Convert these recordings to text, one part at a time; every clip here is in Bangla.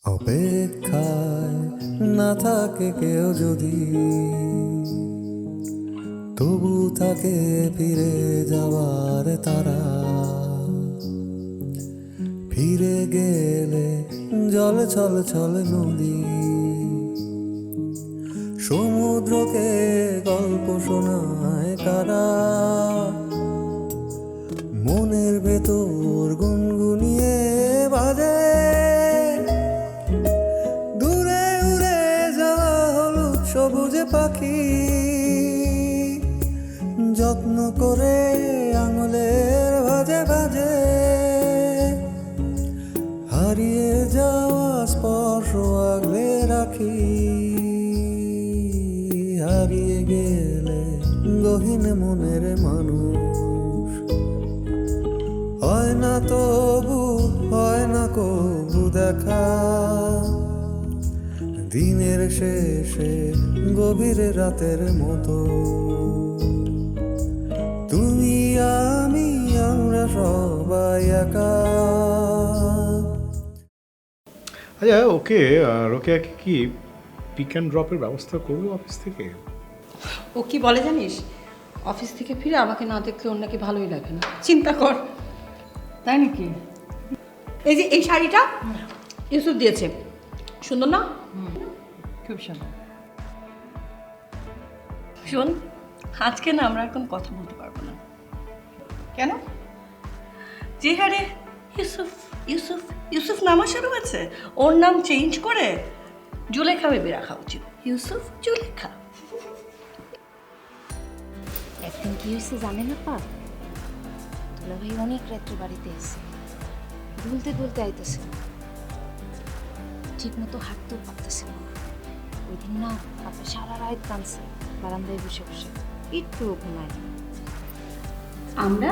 অপেক্ষায় না থাকে কেউ যদি, তবু তাকে ফিরে যাওয়ার তারা। ফিরে গেলে জল ছল ছল নদী, সমুদ্রকে গল্প শোনায় কারা। মনের ভেতর গুনগুনিয়ে বাজে, দূরে উড়ে যাওয়া হলুদ সবুজে পাখি। যত্ন করে আঙুলের ভাজে ভাজে, হারিয়ে যাওয়া স্পর্শ আগলে রাখি। হারিয়ে গেলে গহীন মনের মানুষ হয় না, তবু হয় না কবু দেখা। দিনের শেষে গভীর রাতের মতো, তুমি আমি আমরা সবাই একা। আচ্ছা ওকে, রোকেয়াকে কি পিক অ্যান্ড ড্রপের ব্যবস্থা করবো অফিস থেকে? ও কি বলে জানিস, অফিস থেকে ফিরে আমাকে না দেখলে ওর নাকি ভালোই লাগে না। চিন্তা কর। তাই নাকি? এই যে এই শাড়িটা ইউসুফ দিয়েছে, সুন্দর না? খুব সুন্দর। শোন, আজকে না আমরা এখন কথা বলতে পারবো না। কেন? যে হারে ইউসুফ ইউসুফ ইউসুফ নামা শুরু হয়েছে, ওর নাম চেঞ্জ করে জুলেখা ভেবে রাখা উচিত। ইউসুফ জুলেখা। একদিন কি হয়েছে জানেন আপা? দুলা ভাই অনেক রাত্রে বাড়িতে এসে দুলতে দুলতে আইতেছে, ঠিক মতো হাঁটতেও পারতেছে না। ওই দিন না আপনি সারা রাত কাঁদছে বারান্দায় বসে বসে, একটুও ঘুমায় না। আমরা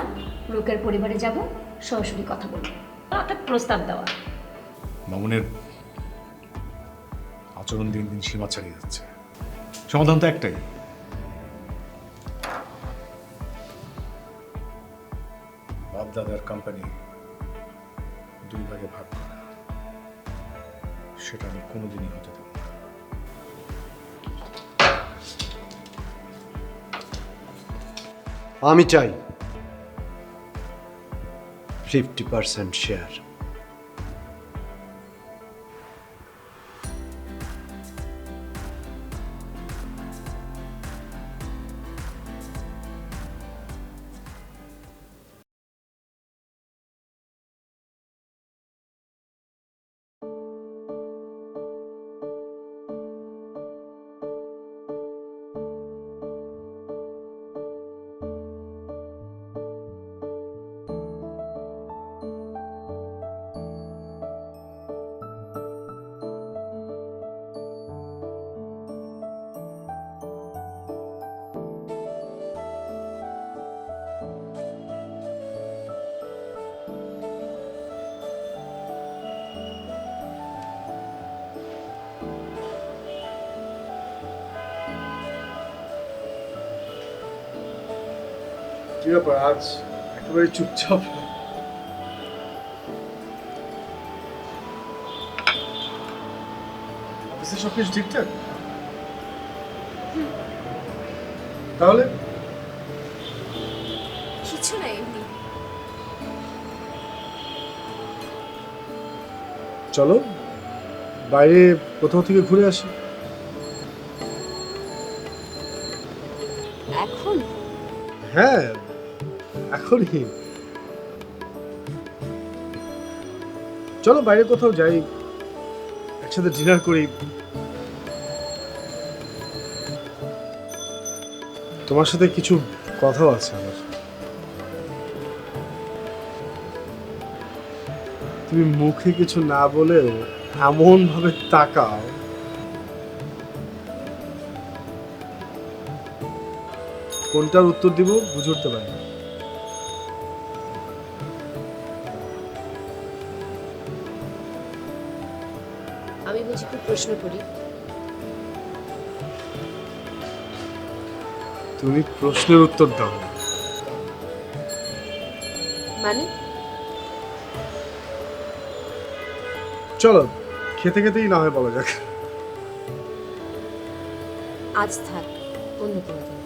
রোকের পরিবারে যাব, সরাসরি কথা বলবো, একটা প্রস্তাব দেওয়া। মামুনের আচরণ দিন দিন সীমা ছাড়িয়ে যাচ্ছে। সমাধান তো একটাই, বাপ দাদার কোম্পানি দুই ভাগে ভাগ করা। সেটা আমি কোনোদিনই হতে দেব না। আমি চাই 50% শেয়ার। কি ব্যাপার আজ একেবারে চুপচাপ? অফিসে সবকিছু ঠিকঠাক? তাহলে কিছু না, এমনি। চলো বাইরে কোথাও থেকে ঘুরে আসি। এখন হ্যাঁ এখনই চলো বাইরে কোথাও যাই, একসাথে ডিনার করি। তোমার সাথে কিছু কথাও আছে আমার। তুমি মুখে কিছু না বলেও এমন ভাবে তাকাও, কোনটার উত্তর দিব বুঝে উঠতে পারি না। আমি বুঝি খুব প্রশ্ন করি। তুমি প্রশ্নের উত্তর দাও না। মানে চলো খেতে খেতেই না হয় বলা যাক। আজ থাক, অন্য কোনো দিন।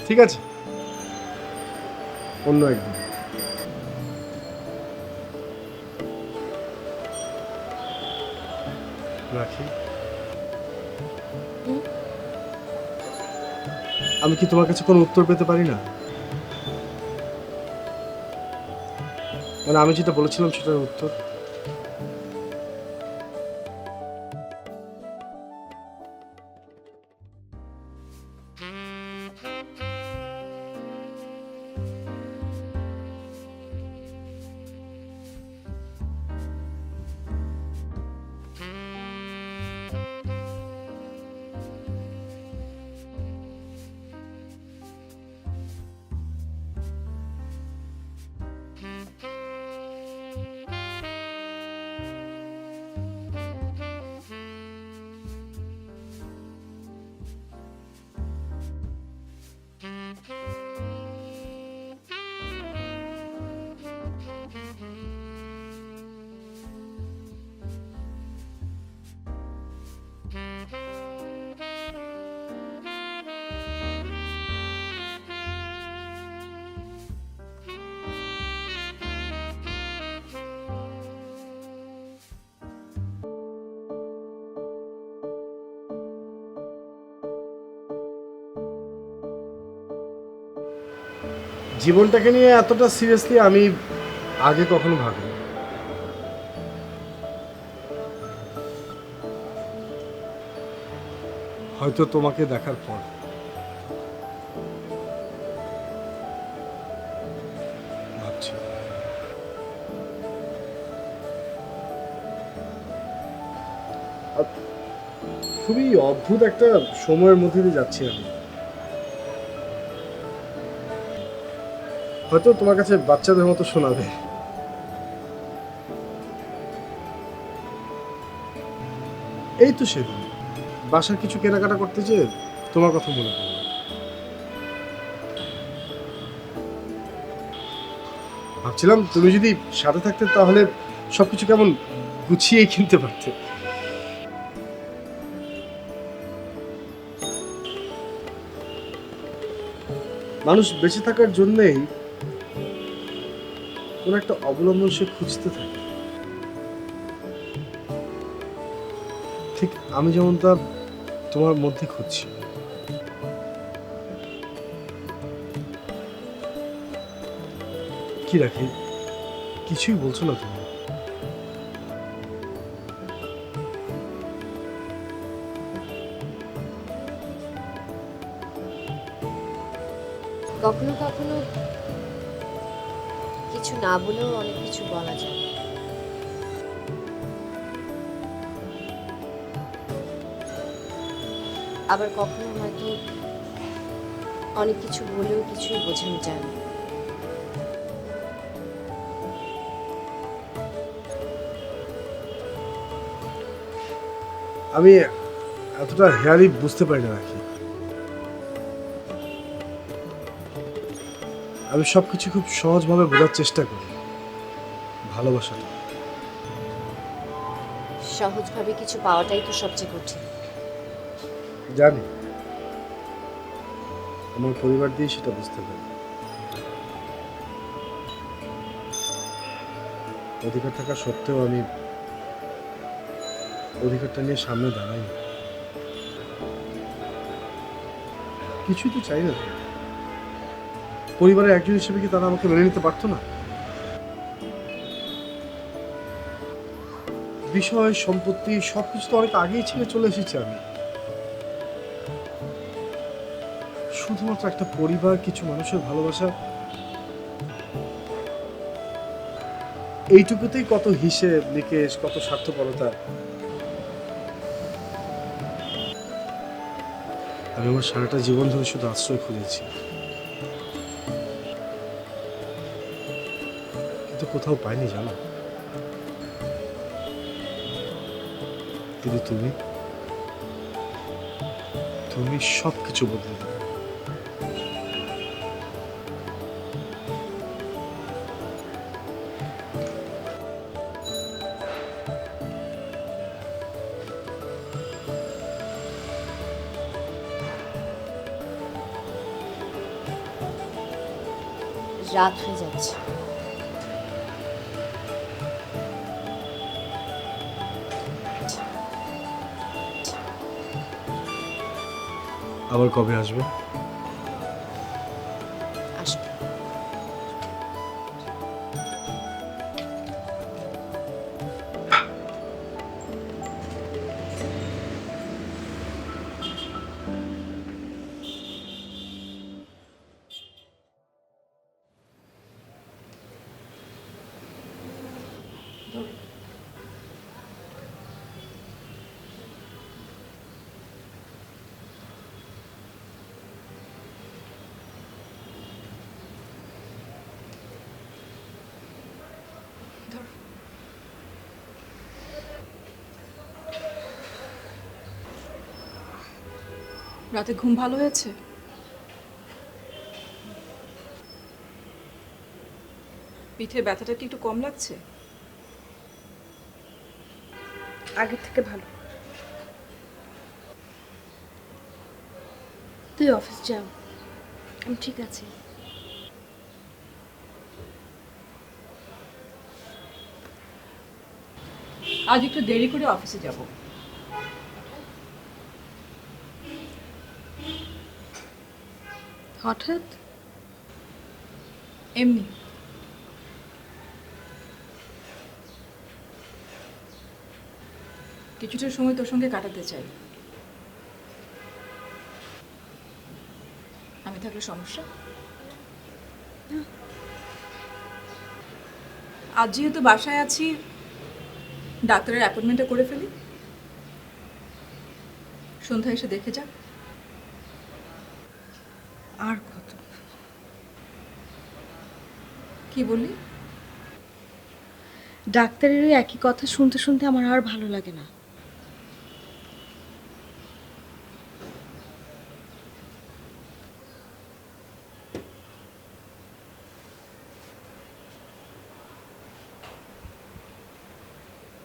ঠিক আছে, অন্য একদিন। রাখি। আমি কি তোমার কাছে কোনো উত্তর পেতে পারি না? মানে আমি যেটা বলেছিলাম সেটার উত্তর। জীবনটাকে নিয়ে এতটা সিরিয়াসলি আমি আগে কখনো ভাবিনি। হয়তো তোমাকে দেখার পর। ভাবছি খুবই অদ্ভুত একটা সময়ের মধ্যে দিয়ে যাচ্ছি আমি। হয়তো তোমার কাছে বাচ্চাদের মতো শোনাবে, এই তো সেদিন বাসার কিছু কেনাকাটা করতে যেয়ে তোমার কথা মনে পড়ল। ভাবছিলাম তুমি যদি সাথে থাকতে তাহলে সবকিছু কেমন গুছিয়ে কিনতে পারতে। মানুষ বেঁচে থাকার জন্যেই কোন একটা অবলম্বন সে খুঁজতে থাকে, ঠিক আমি যেমনটা তোমার মধ্যে খুঁজছি। কি রাখি, কিছুই বলছো না তুমি? কখনো কখনো কিছু না বলেও অনেক কিছু বলা যায়। আবার কখনো হয়তো অনেক কিছু বলেও কিছুই বোঝানো যায় না। আমি এতটা হেয়ালি বুঝতে পারি না রাখি। আমি সবকিছু খুব সহজভাবে বোঝার চেষ্টা করি। ভালোবাসাটা সহজভাবে কিছু পাওয়াটাই তো সবচেয়ে কঠিন। জানি, আমার পরিবার দিয়ে সেটা বুঝতে পারি। অধিকার থাকা সত্ত্বেও আমি অধিকারটা নিয়ে সামনে দাঁড়াই। কিছুই তো চাই না। পরিবারের একজন হিসেবে কি তারা আমাকে মেনে নিতে পারতো না? বিষয় সম্পত্তি সবকিছু তো অনেক আগেই ছেড়ে চলে এসেছি আমি। শুধুমাত্র একটা পরিবার, কিছু মানুষের ভালোবাসা, এইটুকুতেই কত হিসেব নিকেশ, কত স্বার্থপরতা। আমি আমার সারাটা জীবন ধরে শুধু আশ্রয় খুঁজেছি, কিন্তু কোথাও পাইনি জানো। কিন্তু তুমি তুমি সব কিছু বদলে দেবে। রাত হয়ে যাচ্ছে। আবার কবে আসবে? আসবো। রাতে ঘুম ভালো হয়েছে? পিঠে ব্যথাটা কি একটু কম লাগছে? আগের থেকে ভালো। তুই অফিস যা, আমি ঠিক আছে। আজ একটু দেরি করে অফিসে যাব। হঠাৎ? এমনি। কিছুটা সময় তোর সঙ্গে কাটাতে চাই। আমি থাকলে সমস্যা? আজ যেহেতু বাসায় আছি, ডাক্তারের অ্যাপয়েন্টমেন্টটা করে ফেলি। সন্ধ্যা এসে দেখে যা। আর কত? কি বললি? ডাক্তারের ওই একই কথা শুনতে শুনতে আমার আর ভালো লাগে না।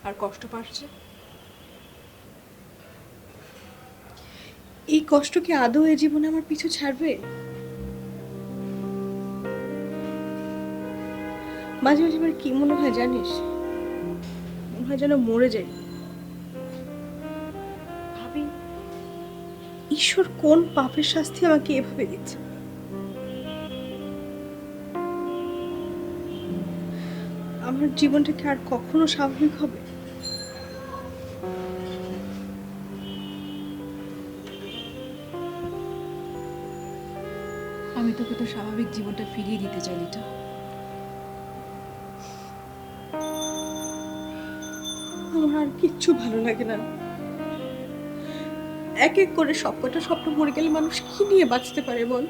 আর কষ্ট পাচ্ছে? এই কষ্ট কি আদৌ এ জীবনে আমার পিছু ছাড়বে? মাঝে মাঝে আমার কি মনে হয় জানিস, মনে হয় যেন মরে যাই। ভাবি ঈশ্বর কোন পাপের শাস্তি আমাকে এভাবে দিচ্ছে। আমার জীবনটা কি আর কখনো স্বাভাবিক হবে? আমি তোকে তো স্বাভাবিক জীবনটা ফিরিয়ে দিতে চাই লিটা। আমার আর কিচ্ছু ভালো লাগে না। এক এক করে সবকটা স্বপ্ন মরে গেলে মানুষ কি নিয়ে বাঁচতে পারে বল?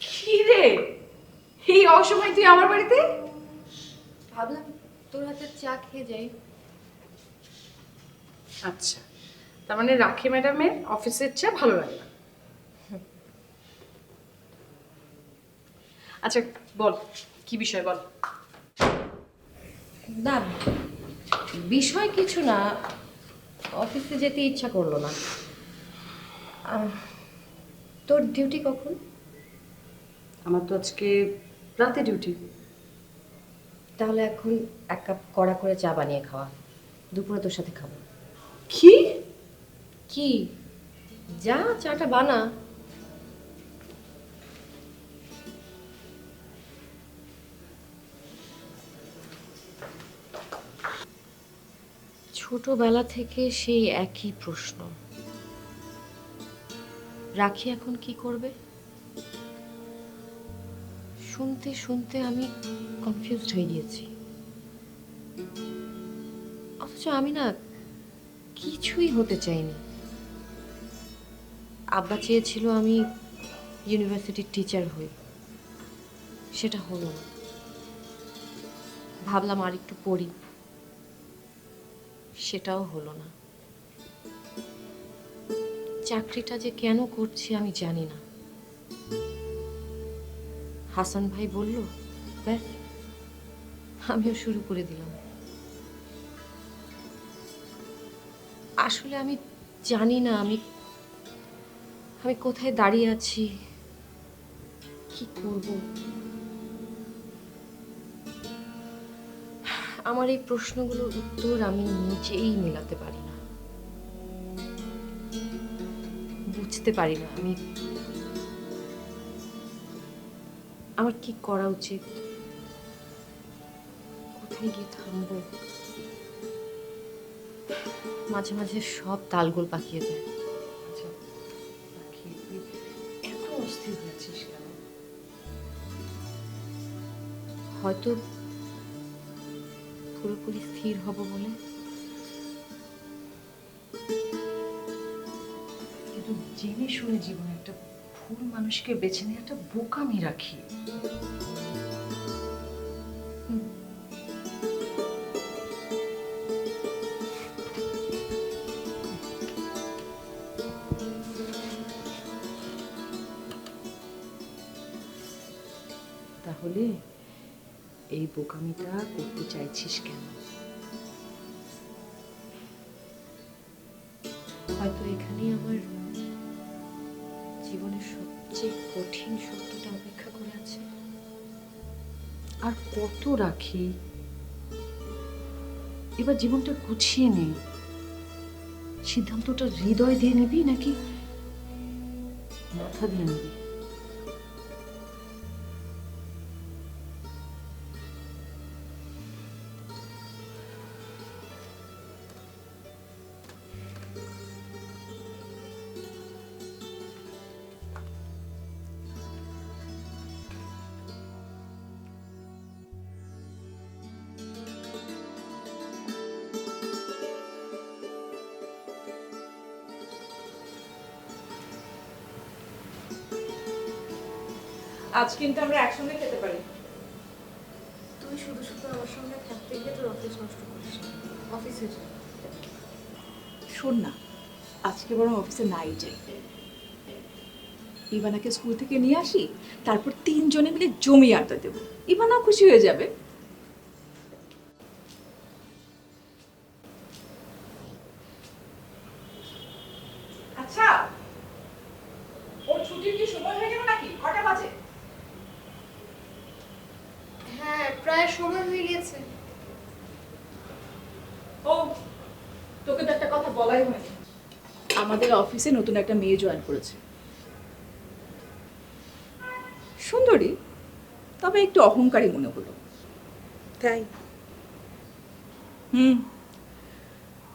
কি রে, এই অসময় তুই আমার বাড়িতে? ভাবলাম তোর হাতে চা খেয়ে যাই। আচ্ছা, তার মানে রাখি ম্যাডামের অফিসের চা ভালো লাগে না। আচ্ছা বল, কি বিষয় বল। না, বিষয় কিছু না, অফিসে যেতে ইচ্ছা করলো না। তোর ডিউটি কখন? আমার তো আজকে রাতে ডিউটি। তাহলে এখন এক কাপ কড়া করে চা বানিয়ে খাওয়া, দুপুরে তোর সাথে খাবো। কি? কি? যা চাটা বানা। ছোটবেলা থেকে সেই একই প্রশ্ন, রাখি এখন কি করবে? শুনতে শুনতে আমি কনফিউজড হয়ে গিয়েছি। অথচ আমি না কিছুই হতে চাইনি। আব্বা চেয়েছিল আমি ইউনিভার্সিটির টিচার হই, সেটা হলো না। ভাবলাম আর একটু পড়ি, সেটাও হলো না। চাকরিটা যে কেন করছি আমি জানি না। হাসান ভাই বলল, ব্যাস আমিও শুরু করে দিলাম। আসলে আমি জানি না আমি কোথায় দাঁড়িয়ে আছি, কি করব। আমার এই প্রশ্নগুলোর উত্তর আমি নিজেই মেলাতে পারি না, বুঝতে পারি না আমি আমার কি করা উচিত, কোথায় গিয়ে থামবো। মাঝে মাঝে সব তালগোল পাকিয়ে যায়। আচ্ছা রাখি, তুই এত অস্থির হয়েছিস কেন? হয়তো পুরোপুরি স্থির হব বলে। কিন্তু জেনে শুনে জীবনে একটা ভুল মানুষকে বেছে নিয়ে একটা বোকামি রাখি। তাহলে এই বোকামিটা করতে চাইছিস কেন? হয়তো এখানেই আমার জীবনের সবচেয়ে কঠিন সত্যটা অপেক্ষা করে আছে। আর কত রাখি, এবার জীবনটা গুছিয়ে নে। সিদ্ধান্তটা হৃদয় দিয়ে নিবি নাকি মাথা দিয়ে নিবি? আজ কিন্তু আমরা একসঙ্গে খেতে পারি। তুই শুধু শুধু আমার সঙ্গে থাকতে গিয়ে তোর অফিস নষ্ট করিস, অফিসে যা। শোন না, আজকে বরং অফিসে নাই যাই, ইভানাকে স্কুল থেকে নিয়ে আসি, তারপর তিনজনে মিলে জমি আড্ডা দেবো। ইভানাও খুশি হয়ে যাবে। আচ্ছা, ওর ছুটির কি সময় হয়ে গেল নাকি? কটা বাজে? হ্যাঁ, প্রায় সময় হয়ে গেছে। ও, তোকে তো একটা কথা বলাই হয়নি। আমাদের অফিসে নতুন একটা মেয়ে জয়েন করেছে। সুন্দরী, তবে একটু অহংকারী মনে হলো। তাই?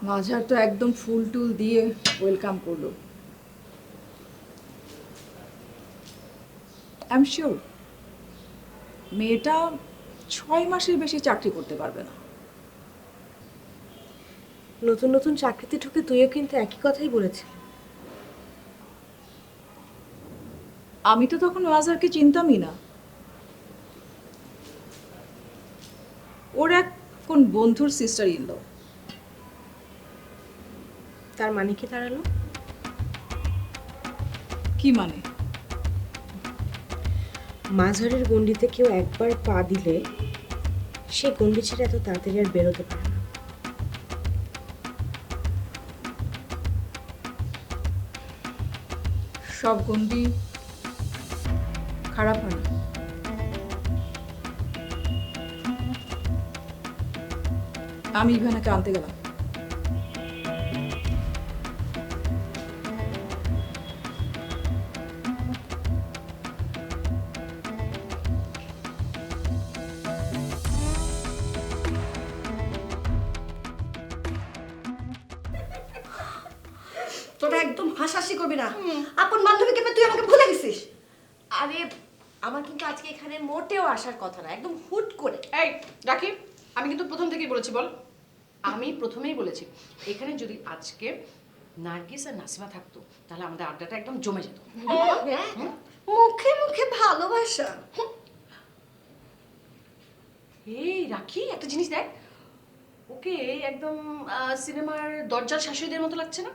মাঝার তো একদম ফুল টুল দিয়ে ওয়েলকাম করলো। আই এম শিওর মেয়েটা 6 মাসের বেশি চাকরি করতে পারবে না। নতুন নতুন চাকরিতে ঢুকে তুইও কিন্তু একই কথাই বলেছিস। আমি তো তখন মাঝারকে চিনতামই না। ওর এক কোন বন্ধুর সিস্টার ইন ল। তার মানে কি দাঁড়ালো? কি মানে? মাঝারের গণ্ডিতে কেউ একবার পা দিলে সে গণ্ডি ছেড়ে এত তাড়াতাড়ি আর বেরোতে পারে না। সব গণ্ডি খারাপ হয় না। আমি ইভানাকে আনতে গেলাম। তোরা একদম হাসাহাসি করবি না। আপন বান্ধবীকে পেয়ে তুই আমাকে ভুলে গেছিস। আরে আমার কিন্তু আজকে এখানে মোটেও আসার কথা না, একদম হুট করে। এই রাখি, আমি কিন্তু প্রথম থেকেই বলেছি, বল। আমি প্রথমেই বলেছি এখানে যদি আজকে নার্গিস আর নাসিমা থাকতো তাহলে আমাদের আড্ডাটা একদম জমে যেত। হ্যাঁ মুখে মুখে ভালোবাসা। এই রাখি, একটা জিনিস দেখ, ওকে একদম সিনেমার দরজার শাশুড়িদের মতো লাগছে না?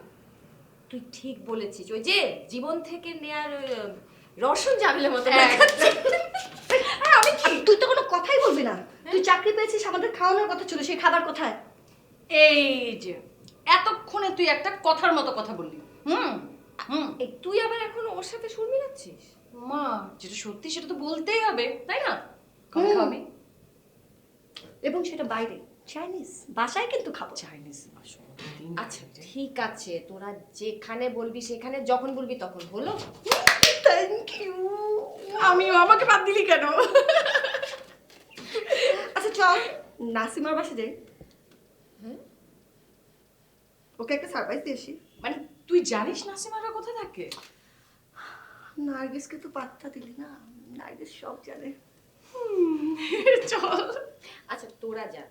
তুই ঠিক বলেছিস, ওই যে জীবন থেকে নেয়ার রসুন জামিলের মতো হ্যাঁ। দেখাচ্ছে। আমি কি? তুই তো কোনো কথাই বলবি না। তুই চাকরি পেয়েছিস, আমাদের খাওয়ানোর কথা ছিল, সেই খাবার কোথায়? এই যে এতক্ষণে তুই একটা কথার মতো কথা বললি। এই তুই আবার এখন ওর সাথে সুর মিলাচ্ছিস? মা, যেটা সত্যি সেটা তো বলতেই হবে, তাই না? কবে খাবি? এবং সেটা বাইরে, চাইনিজ। বাসায় কিন্তু খাবো। চাইনিজ বাসন। আচ্ছা ঠিক আছে, তোরা যেখানে বলবি সেখানে যখন বলবি তখন, হলো? Thank you. আমিও, আমাকে বাদ দিলি কেন? আচ্ছা চল নাসিমার বাসা যাই। হ্যাঁ ওকে একটা সারপ্রাইজ দিয়ে আসি। মানে তুই জানিস নাসিমারা কোথায় থাকে? নার্গিসকে তো পাত্তা দিলি না, নার্গিস সব জানে। চল। আচ্ছা তোরা যা,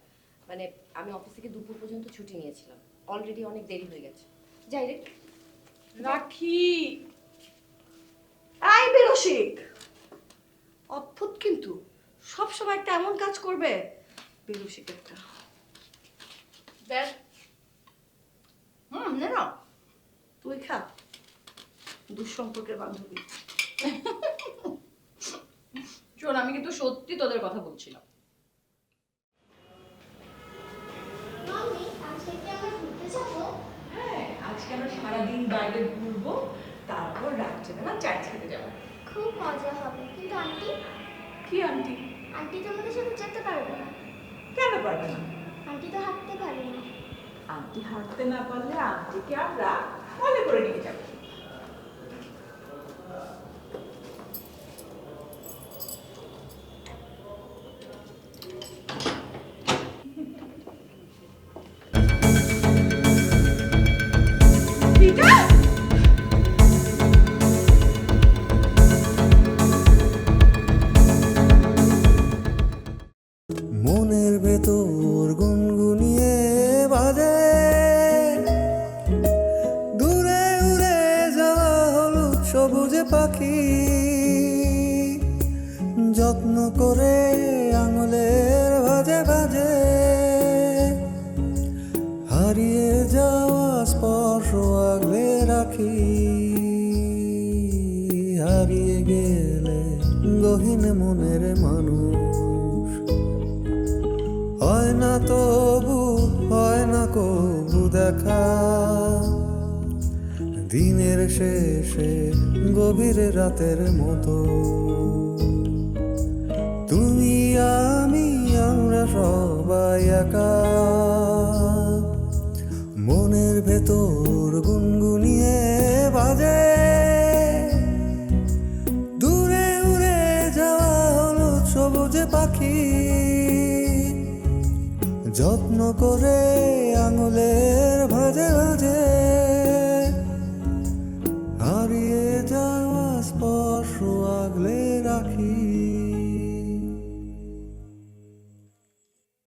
মানে আমি অফিস থেকে দুপুর পর্যন্ত ছুটি নিয়েছিলাম, অলরেডি অনেক দেরি হয়ে গেছে। যাই রে। রাখি। আই বেরসিক, অদ্ভুত কিন্তু সব সময় একটা এমন কাজ করবে। বেরসিক একটা। দেখ। নে না। তুই খা, দুঃসম্পর্কের বান্ধবী। শোন, আমি কিন্তু সত্যি তোদের কথা বলছিলাম। হ্যাঁ, আজকে আমরা সারাদিন বাইরে ঘুরবো, তারপর রাত্রেবেলা চায় খেতে যাবো। খুব মজা হবে, কিন্তু আন্টি কি আন্টি? আন্টি তো আমাদের সাথে যেতে পারবে না। কেন পারবে না? আন্টি তো হাঁটতে পারে না। আন্টি হাঁটতে না পারলে আন্টিকে আমরা মনে করে নিয়ে যাবো। মনের ভেতর গুনগুনিয়ে বাজে দূরে উড়ে যাওয়া হলুদ সবুজে পাখি, যত্ন করে আঙুলের ভাজে ভাজে হারিয়ে যাওয়া স্পর্শ আগলে রাখি। হারিয়ে গেলে গহীন মনের মানুষ হয় না তবু, হয় না কবু দেখা। দিনের শেষে গভীর রাতের মতো তুমি আমি আমরা সবাই একা। মনের ভেতর গুনগুনিয়ে বাজে দূরে উড়ে যাওয়া হলুদ সবুজে পাখি, যত্ন করে আঙুলের ভাজে ভাজে